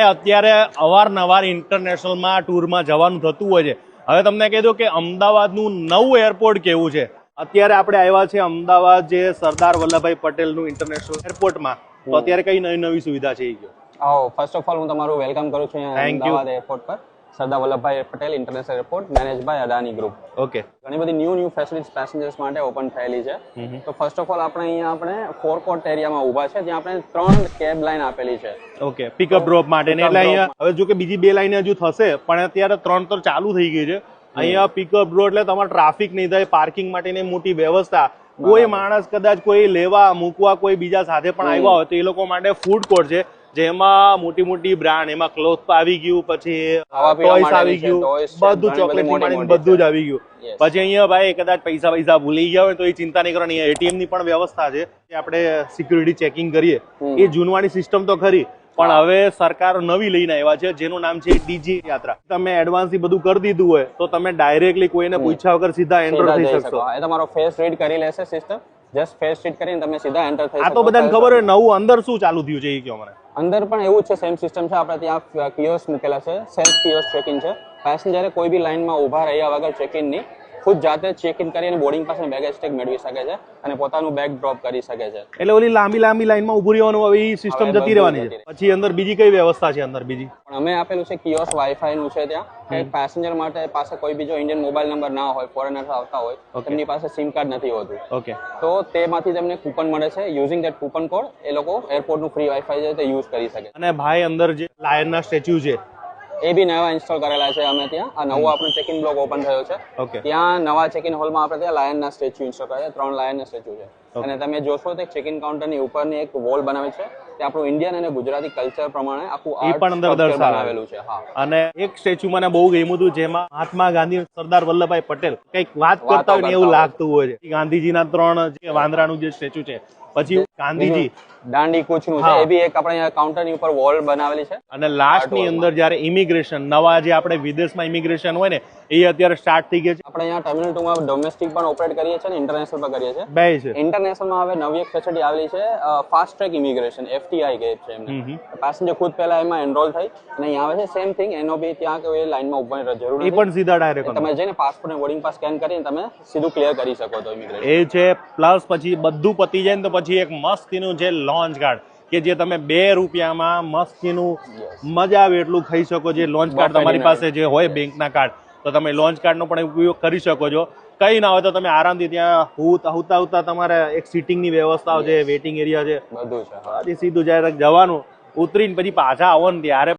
અત્યારે અવારનવાર ઇન્ટરનેશનલમાં ટૂરમાં જવાનું થતું હોય છે. હવે તમને કહી દઉં કે અમદાવાદનું નવું એરપોર્ટ કેવું છે. અત્યારે આપણે આવ્યા છે અમદાવાદ જે સરદાર વલ્લભભાઈ પટેલનું ઇન્ટરનેશનલ એરપોર્ટમાં. તો અત્યારે કઈ નવી નવી સુવિધા છે એ કહો. ફર્સ્ટ ઓફ ઓલ હું તમારું વેલકમ કરું છું અમદાવાદ એરપોર્ટ પર. Sardar Vallabhbhai Patel international airport manage by Adani group. Okay. ઘણી બધી ન્યૂ ફેસિલિટીઝ પેસેન્જર્સ માટે ઓપન થયેલી છે. તો ફર્સ્ટ ઓફ ઓલ આપણે ફોરકોર્ટ એરિયામાં ઊભા છે જ્યાં આપણે 3 કેબ લાઈન આપેલી છે. ઓકે, પિકઅપ ડ્રોપ માટે ને એટલે અહીંયા હવે જો કે બીજી 2 લાઈન હજુ થશે પણ અત્યારે 3 તો ચાલુ થઈ ગઈ છે. અહીંયા પિકઅપ ડ્રોપ એટલે તમારે ટ્રાફિક નહીં થાય, પાર્કિંગ માટેની મોટી વ્યવસ્થા. કોઈ માણસ કદાચ કોઈ લેવા મૂકવા કોઈ બીજા સાથે પણ આવ્યા હોય તો એ લોકો માટે ફૂડ કોર્ટ છે જેમાં મોટી મોટી બ્રાન્ડ, એમાં ક્લોથ આવી ગયું, પછી ટોયસ આવી ગયું, બધું ચોકલેટ ની બધું જ આવી ગયું. પછી અહીંયા ભાઈ કદાચ પૈસા ભૂલી ગયા હોય તો એ ચિંતા નહીં કરવાની, એટીએમ ની પણ વ્યવસ્થા છે. આપણે સિક્યુરિટી ચેકિંગ કરીએ એ જૂનવાણી સિસ્ટમ તો ખરી પણ હવે સરકાર નવી લઈને આવ્યા છે જેનું નામ છે ડીજી યાત્રા. તમે એડવાન્સ થી બધું કરી દીધું હોય તો તમે ડાયરેક્ટલી કોઈને પૂછ્યા વગર સીધા એન્ટર થઈ શકશો. તમારો ફેસ રીડ કરી લેશે સિસ્ટમ. જસ્ટ ફેસ રીડ કરીને તમે સીધા એન્ટર થઈ શકો. આ તો બધાને ખબર હોય. નવું અંદર શું ચાલુ થયું છે એ કહો મને. અંદર પણ એવું છે, સેમ સિસ્ટમ છે. આપણે ત્યાં કિયોસ્ક મૂકેલા છે, સેલ્ફ કિયોસ્ક ચેક ઇન છે. પેસેન્જરે કોઈ બી લાઈનમાં ઉભા રહ્યા વગર ચેક ઇન ની ખુદ જાતે ચેક ઇન કરીને બોર્ડિંગ પાસે બેગેજ ટેગ મેળવી શકે છે અને પોતાનું બેગ ડ્રોપ કરી શકે છે. એટલે ઓલી લાંબી લાઈનમાં ઉભું રહેવાનું હવે એ સિસ્ટમ જતી રહેવાની છે. પછી અંદર બીજી કઈ વ્યવસ્થા છે અંદર બીજી? અમે આપેલું છે કિયોસ્ક વાઈફાઈ નું છે ત્યાં. પેસેન્જર માટે પાસે કોઈ બીજો ઇન્ડિયન મોબાઈલ નંબર ના હોય, ફોરેનર્સ આવતા હોય, તેમની પાસે સિમ કાર્ડ નથી હોતું. ઓકે. તો તેમાંથી તેમને કૂપન મળે છે. યુઝિંગ ધેટ કૂપન કોડ એ લોકો એરપોર્ટ નું ફ્રી વાઈફાઈ છે તે યુઝ કરી શકે. અને ભાઈ અંદર જે લાયનના સ્ટેચ્યુ છે એ બી નવા ઇન્સ્ટોલ કરેલા છે અમે ત્યાં. આ નવો આપણો ચેક ઇન બ્લોક ઓપન થયો છે. ઓકે. ત્યાં નવા ચેક ઇન હોલમાં આપણે ત્યાં લાયનના સ્ટેચ્યુ ઇન્સ્ટોલ કર્યા છે. 3 લાયનના સ્ટેચ્યુ છે. અને તમે જોશો તો ચેક ઇન કાઉન્ટરની ઉપરની એક વોલ બનાવી છે. તે આપણું ઇન્ડિયન અને ગુજરાતી કલ્ચર પ્રમાણે આખું આર્ટ પણ અંદર દર્શાવેલું છે. હા. અને એક સ્ટેચ્યુ મને બહુ ગમ્યું હતું જેમાં મહાત્મા ગાંધી, સરદાર વલ્લભભાઈ પટેલ કઈક વાત કરતા હોય ને એવું લાગતું હોય છે. ગાંધીજીના 3 જે વાંદરાનું જે સ્ટેચ્યુ છે, પછી ગાંધીજી દાંડી કૂચનું છે, એ બી એક આપણે કાઉન્ટરની ઉપર વોલ બનાવેલી છે. અને લાસ્ટ ની અંદર જયારે ઇમિગ્રેશન, નવા જે આપણે વિદેશમાં ઇમિગ્રેશન હોય ને એ અત્યારે સ્ટાર્ટ થઈ ગયા છે. આપણે અહીંયા ટર્મિનલ 2 માં ડોમેસ્ટિક પણ ઓપરેટ કરીએ છીએ અને ઇન્ટરનેશનલ પણ કરીએ છીએ. બે છે. ઇન્ટરનેશનલમાં હવે નવી એક ફેસિલિટી આવેલી છે, ફાસ્ટ ટ્રેક ઇમિગ્રેશન, FTI કહે છે એમને. પેસેન્જર ખુદ પહેલા એમાં એનરોલ થઈ અને અહીં આવે છે. સેમ થિંગ એનો બી ત્યાં કોઈ લાઈનમાં ઉભા જરૂર એ પણ સીધા ડાયરેક્ટ તમે જઈને પાસપોર્ટ અને બોર્ડિંગ પાસ સ્કેન કરીને તમે સીધું ક્લિયર કરી શકો છો ઇમિગ્રેશન. એ છે. પ્લસ પછી બધું પતી જાય ને તો પછી એક મસ્તીનું છે લોન્ચ કાર્ડ કે જે તમે 2 રૂપિયામાં મસ્તીનું મજા આવે એટલું ખાઈ શકો. જે લોન્ચ કાર્ડ તમારી પાસે જે હોય બેંકના કાર્ડ તો તમે લોન્ચ કાર્ડનો પણ ઉપયોગ કરી શકો છો. કઈ ના હોય તો તમે આરામથી ત્યાં હુતા તમારે એક સીટિંગની વ્યવસ્થા છે, વેઇટિંગ એરિયા છે, બધું છે. સીધું જ્યારે જવાનું ઉતરીને પછી પાછા આવો ને ત્યારે